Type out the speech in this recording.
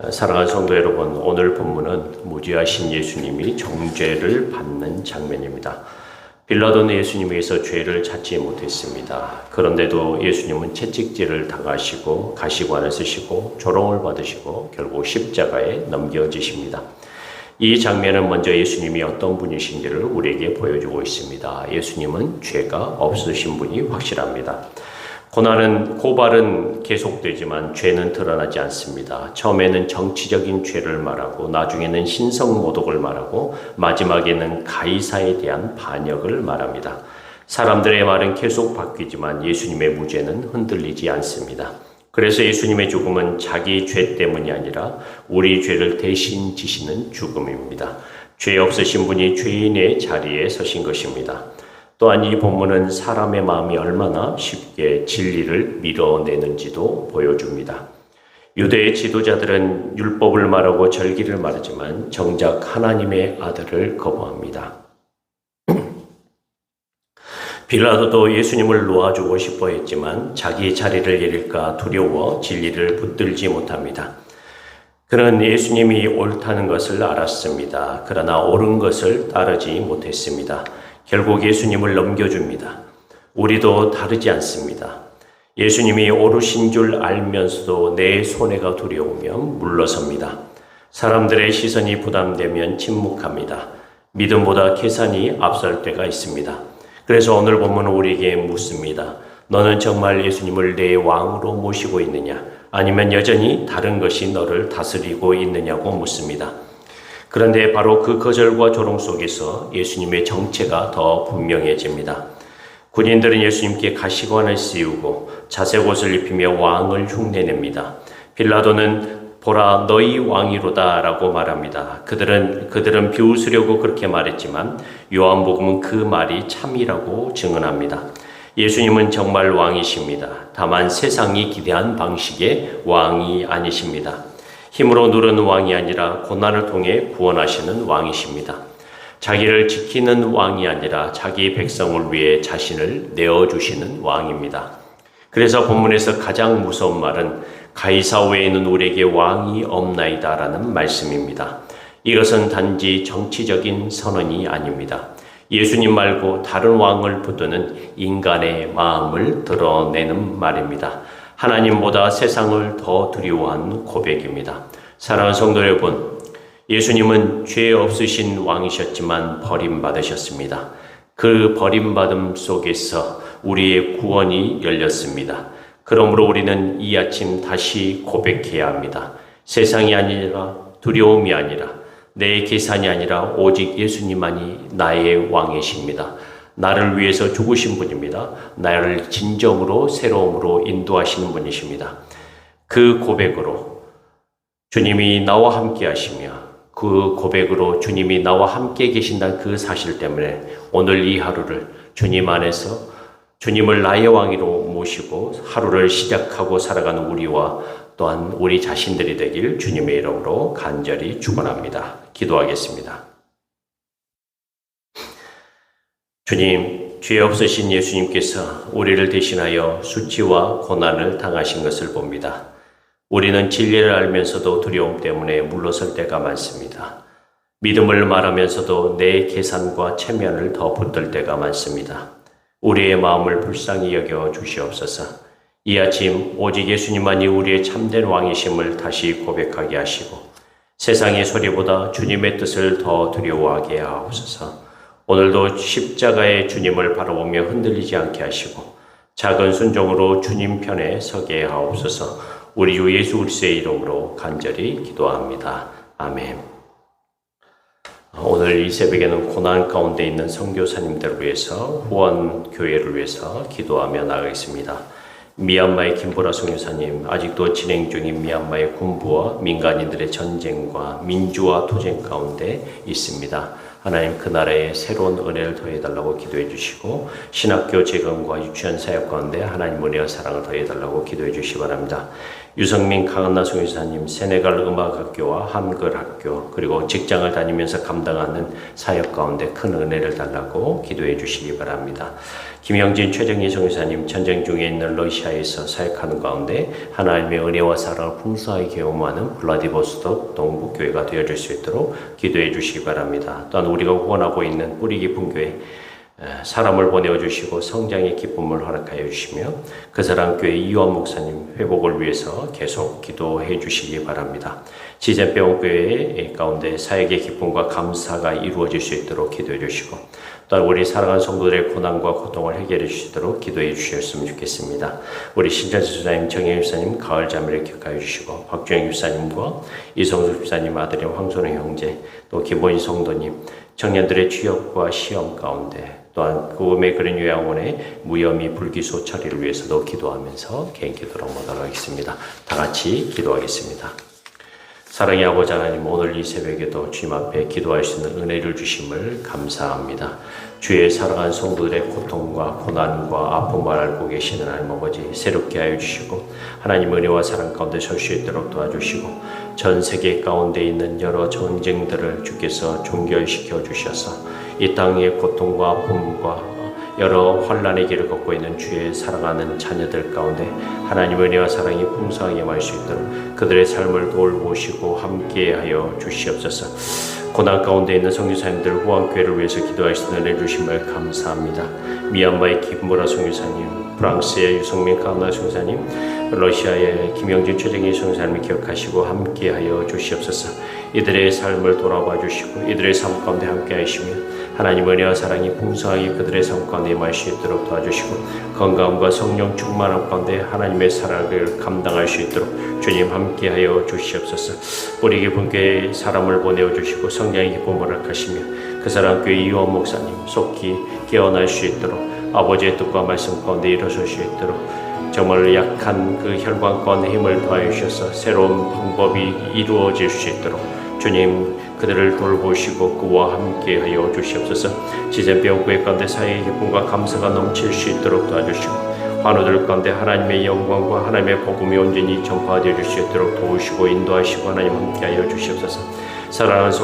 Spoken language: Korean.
사랑하는 성도 여러분, 오늘 본문은 무죄하신 예수님이 정죄를 받는 장면입니다. 빌라도는 예수님에게서 죄를 찾지 못했습니다. 그런데도 예수님은 채찍질을 당하시고 가시관을 쓰시고 조롱을 받으시고 결국 십자가에 넘겨지십니다. 이 장면은 먼저 예수님이 어떤 분이신지를 우리에게 보여주고 있습니다. 예수님은 죄가 없으신 분이 확실합니다. 고발은 계속되지만 죄는 드러나지 않습니다. 처음에는 정치적인 죄를 말하고 나중에는 신성모독을 말하고 마지막에는 가이사에 대한 반역을 말합니다. 사람들의 말은 계속 바뀌지만 예수님의 무죄는 흔들리지 않습니다. 그래서 예수님의 죽음은 자기 죄 때문이 아니라 우리 죄를 대신 지시는 죽음입니다. 죄 없으신 분이 죄인의 자리에 서신 것입니다. 또한 이 본문은 사람의 마음이 얼마나 쉽게 진리를 밀어내는지도 보여줍니다. 유대의 지도자들은 율법을 말하고 절기를 말하지만 정작 하나님의 아들을 거부합니다. 빌라도도 예수님을 놓아주고 싶어 했지만 자기 자리를 잃을까 두려워 진리를 붙들지 못합니다. 그는 예수님이 옳다는 것을 알았습니다. 그러나 옳은 것을 따르지 못했습니다. 결국 예수님을 넘겨줍니다. 우리도 다르지 않습니다. 예수님이 옳으신 줄 알면서도 내 손해가 두려우면 물러섭니다. 사람들의 시선이 부담되면 침묵합니다. 믿음보다 계산이 앞설 때가 있습니다. 그래서 오늘 본문은 우리에게 묻습니다. 너는 정말 예수님을 내 왕으로 모시고 있느냐? 아니면 여전히 다른 것이 너를 다스리고 있느냐고 묻습니다. 그런데 바로 그 거절과 조롱 속에서 예수님의 정체가 더 분명해집니다. 군인들은 예수님께 가시관을 씌우고 자색 옷을 입히며 왕을 흉내냅니다. 빌라도는 보라 너희 왕이로다 라고 말합니다. 그들은 비웃으려고 그렇게 말했지만 요한복음은 그 말이 참이라고 증언합니다. 예수님은 정말 왕이십니다. 다만 세상이 기대한 방식의 왕이 아니십니다. 힘으로 누르는 왕이 아니라 고난을 통해 구원하시는 왕이십니다. 자기를 지키는 왕이 아니라 자기 백성을 위해 자신을 내어주시는 왕입니다. 그래서 본문에서 가장 무서운 말은 가이사 외에는 우리에게 왕이 없나이다 라는 말씀입니다. 이것은 단지 정치적인 선언이 아닙니다. 예수님 말고 다른 왕을 붙드는 인간의 마음을 드러내는 말입니다. 하나님보다 세상을 더 두려워하는 고백입니다. 사랑하는 성도 여러분, 예수님은 죄 없으신 왕이셨지만 버림받으셨습니다. 그 버림받음 속에서 우리의 구원이 열렸습니다. 그러므로 우리는 이 아침 다시 고백해야 합니다. 세상이 아니라 두려움이 아니라 내 계산이 아니라 오직 예수님만이 나의 왕이십니다. 나를 위해서 죽으신 분입니다. 나를 진정으로 새로움으로 인도하시는 분이십니다. 그 고백으로 주님이 나와 함께 하시며 그 고백으로 주님이 나와 함께 계신다는 그 사실 때문에 오늘 이 하루를 주님 안에서 주님을 나의 왕으로 모시고 하루를 시작하고 살아가는 우리와 또한 우리 자신들이 되길 주님의 이름으로 간절히 축원합니다. 기도하겠습니다. 주님, 죄 없으신 예수님께서 우리를 대신하여 수치와 고난을 당하신 것을 봅니다. 우리는 진리를 알면서도 두려움 때문에 물러설 때가 많습니다. 믿음을 말하면서도 내 계산과 체면을 더 붙들 때가 많습니다. 우리의 마음을 불쌍히 여겨 주시옵소서. 이 아침 오직 예수님만이 우리의 참된 왕이심을 다시 고백하게 하시고 세상의 소리보다 주님의 뜻을 더 두려워하게 하옵소서. 오늘도 십자가의 주님을 바라보며 흔들리지 않게 하시고 작은 순종으로 주님 편에 서게 하옵소서. 우리 주 예수 그리스도의 이름으로 간절히 기도합니다. 아멘. 오늘 이 새벽에는 고난 가운데 있는 선교사님들을 위해서 후원교회를 위해서 기도하며 나가겠습니다. 미얀마의 김보라 선교사님, 아직도 진행 중인 미얀마의 군부와 민간인들의 전쟁과 민주화 투쟁 가운데 있습니다. 하나님 그 나라에 새로운 은혜를 더해달라고 기도해 주시고 신학교 재건과 유치원 사역 가운데 하나님 은혜와 사랑을 더해달라고 기도해 주시기 바랍니다. 유성민 강한나 선교사님, 세네갈 음악학교와 한글학교, 그리고 직장을 다니면서 감당하는 사역 가운데 큰 은혜를 달라고 기도해 주시기 바랍니다. 김영진 최정희 선교사님, 전쟁 중에 있는 러시아에서 사역하는 가운데 하나님의 은혜와 사랑을 풍성하게 경험하는 블라디보스톡 동북교회가 되어질 수 있도록 기도해 주시기 바랍니다. 또한 우리가 후원하고 있는 뿌리 깊은 교회, 사람을 보내어 주시고 성장의 기쁨을 허락하여 주시며 그 사랑교회 이완 목사님 회복을 위해서 계속 기도해 주시기 바랍니다. 지젠병원교회 가운데 사역의 기쁨과 감사가 이루어질 수 있도록 기도해 주시고 또한 우리 사랑하는 성도들의 고난과 고통을 해결해 주시도록 기도해 주셨으면 좋겠습니다. 우리 신천수 집사님, 정혜윤 집사님, 가을 자매를 기억하여 주시고 박주영 집사님과 이성수 집사님 아들인 황선우 형제, 또 김보인 성도님, 청년들의 취업과 시험 가운데 또한 구음의 그런 요양원의 무혐의 불기소 처리를 위해서도 기도하면서 개인 기도로 모도록 하겠습니다. 다 같이 기도하겠습니다. 사랑의 아버지 하나님, 오늘 이 새벽에도 주님 앞에 기도할 수 있는 은혜를 주심을 감사합니다. 주의 사랑하는 성도들의 고통과 고난과 아픔을 알고 계시는 하나님 아버지, 새롭게 하여 주시고 하나님 은혜와 사랑 가운데 설 수 있도록 도와주시고 전 세계 가운데 있는 여러 전쟁들을 주께서 종결시켜 주셔서 이 땅의 고통과 아픔과 여러 환난의 길을 걷고 있는 주의 사랑하는 자녀들 가운데 하나님의 은혜와 사랑이 풍성하게 임할 수 있도록 그들의 삶을 돌보시고 함께하여 주시옵소서. 고난 가운데 있는 선교사님들 후원교회를 위해서 기도하시는 은혜 주심을 감사합니다. 미얀마의 김보라 선교사님, 프랑스의 유성민 강나 선교사님, 러시아의 김영진 최정희 선교사님을 기억하시고 함께하여 주시옵소서. 이들의 삶을 돌아봐 주시고 이들의 삶 가운데 함께 하시며 하나님의 은혜와 사랑이 풍성하게 그들의 삶 가운데 임할 수 있도록 도와주시고 건강과 성령 충만함 가운데 하나님의 사랑을 감당할 수 있도록 주님 함께하여 주시옵소서. 우리 깊은 교회에 사람을 보내어 주시고 성장의 기쁨을 허락하시며 그 사랑 교회 이원 목사님 속히 깨어날 수 있도록 아버지의 뜻과 말씀 가운데 일어설 수 있도록 정말 약한 그 혈관 가운데 힘을 더하여 주셔서 새로운 방법이 이루어질 수 있도록 주님 그들을 돌보시고 그와 함께하여 주시옵소서. 지젠병교회 가운데 사회의 기쁨과 감사가 넘칠 수 있도록 도와주시고 환우들 가운데 하나님의 영광과 하나님의 복음이 온전히 전파되어 줄 수 있도록 도우시고 인도하시고 하나님 함께하여 주시옵소서. 사랑하는